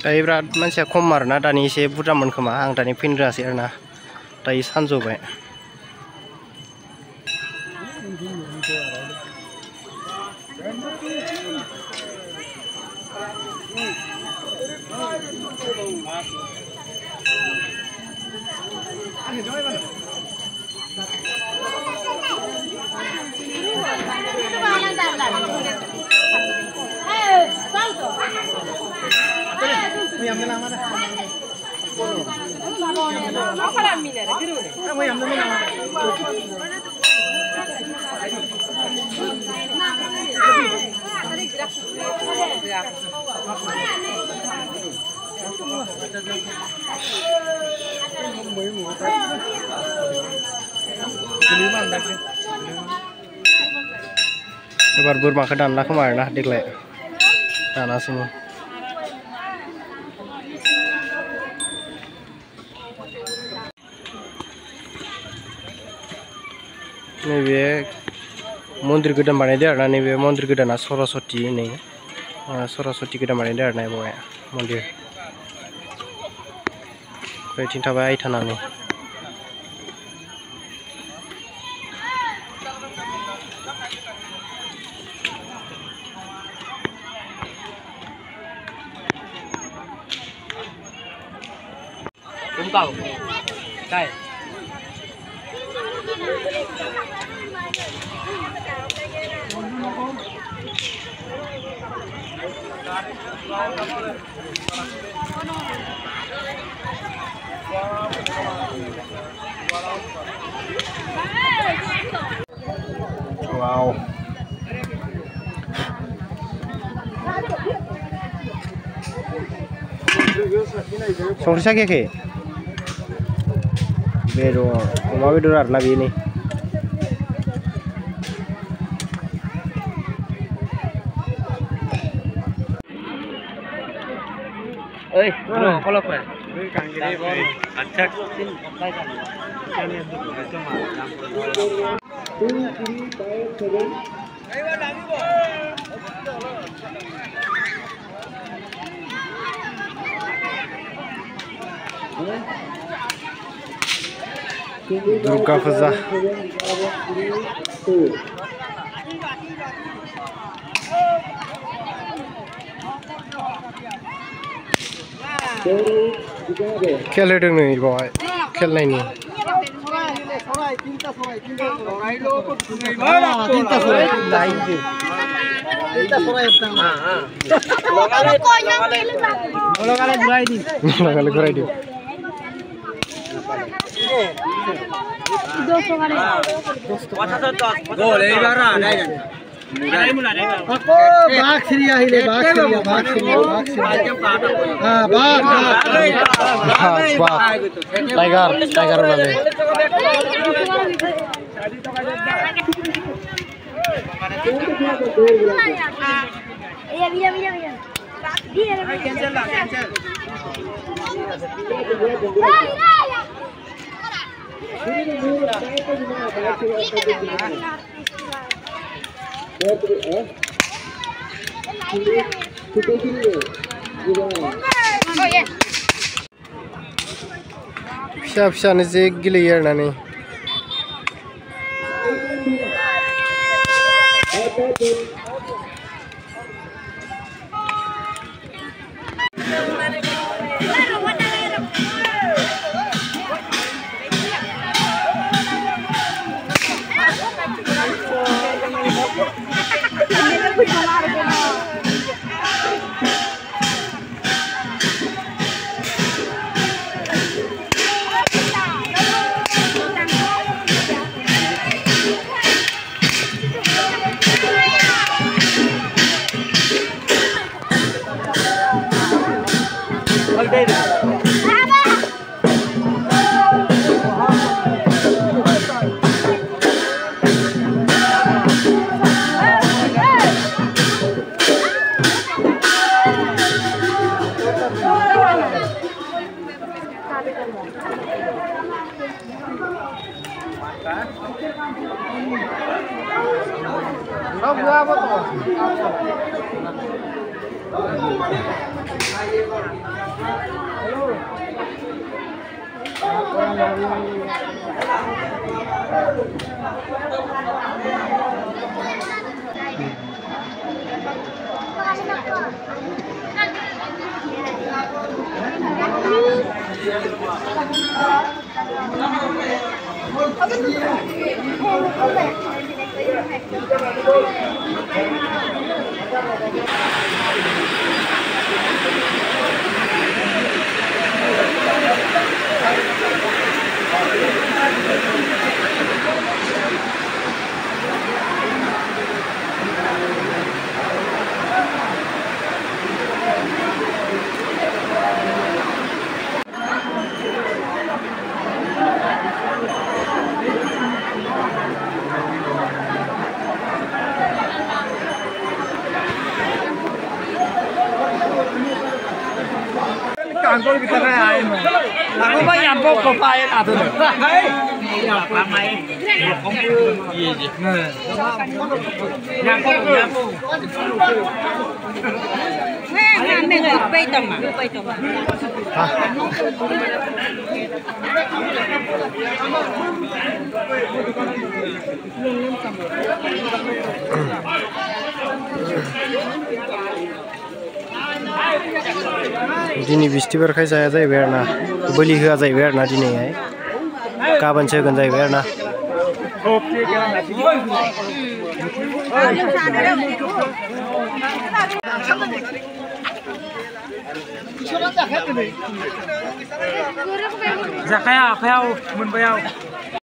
दायो बिराद मानसिया खम आरोना दानि एसे बुरजामोन खोमा आं दानि फैनो रोङासै आरोना दायो सानजौबाय एबार बोरमाखौ दानला खोमा आरोना देग्लाय दानासैनो नैबे मन्दिर गोदान बानायदों आरोना नैबे मन्दिर गोदाना सरस्वती नै सरस्वती गोदान बानायदों आरोना बेवहाय मन्दिर बैथिं थाबाय आइथानानै काय wow संख्रि साखियाखै बेदर अमा बेदर आरोना बेनि ओइ फलो पे अच्छा दुर्गा पूजा खेल होदों नै बावहाय खेलनायनि फिसा फिसानो जे गेलेयो आरोना नै Kangkung kita kayak ayam. Aku mah nyampok kopain atau tuh. Ya ramai. Iya sih. Nyampok. Kami nggak payung mah. दिनै बिस्थिबारखाय जाया जाहैबाय आरोना बोलि होआ जाहैबाय आरोना दिनैहाय गाबोनसो होगोन जाहैबाय आरोना जाखाया आखायाव मोनबायाव